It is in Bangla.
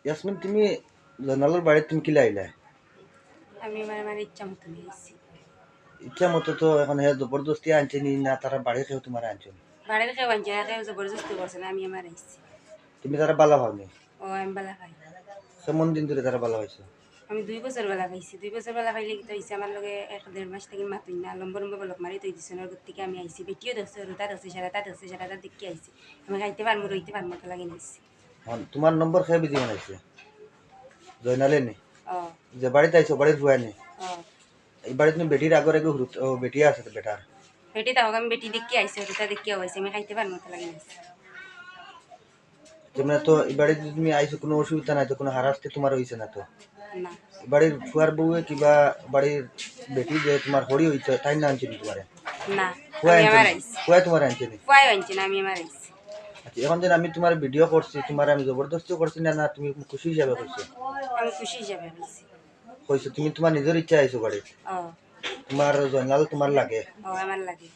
ইয়াসমিন তুমি জয়নালের বাড়িতে তুমি কিলা আইলা? আমি আমার ইচ্ছা মতো নিয়েছি। ইচ্ছা মতো তো এখন হে জবরদস্তি আনছে নি না তারা বাড়ি কেউ তোমার আনছো? বাড়ির কেউ আনছে না, কেউ জবরদস্তি করছে না, আমি আমার আইছি। তুমি তারা বালা ভাবনি? ও আমি বেলা খাই। কেমন দিন ধরে তারা বালা হয়েছে? আমি 2 বছর বেলা খাইছি। 2 বছর বেলা খাইলে কি হয়েছে, আমার লগে 1-1.5 মাস থেকে মাতুই না, লম্বা লম্বা বলক মারি তৈ দিছে। ওর থেকে আমি আইছি, বেটিও দেখছে, রোতা দেখছে, সারা তার দেখি আইছি। আমি খাইতে পারবো, রইতে পারবো তো লাগে নিয়েছি। তোমার নম্বর খেয়ে বিজি বানাইছে জয়নালে নি? ও যে বাড়িতে আইছো বাড়ির ভুয়া নি? ও এই বাড়িতে তুমি বেটির আগর আগে বেটি আছে তো বেটার? বেটি তাও আমি বেটি দেখি আইছি, রোতা দেখি আইছি, আমি খাইতে পারবো তো লাগে নিয়েছি। তোমরা তো এই বাড়িতে তুমি আইছো কোনো অসুবিধা নাই তো, কোনো হারাস্তি তোমার হয়েছে না তো? না বাড়ির ফুয়ার বউয়ে কিবা বাড়ির বেটি যে তোমার হরি হইছে তাই না আনছে নি তোমারে? না ফুয়া আমি আনছে আমার নি? আইছি। ফুয়া তোমার আনছে নি? ফুয়াই আনছে না, আমি আমার আইছি। আচ্ছা, এখন যেন আমি তোমার ভিডিও করছি তোমার আমি জবরদস্তি করছি না, না তুমি খুশি হিসাবে করছো? আমি খুশি হিসাবে আইছি। কইছো তুমি তোমার নিজের ইচ্ছা আইছো বাড়ি? ও তোমার জয়নাল তোমার লাগে? ও আমার লাগে।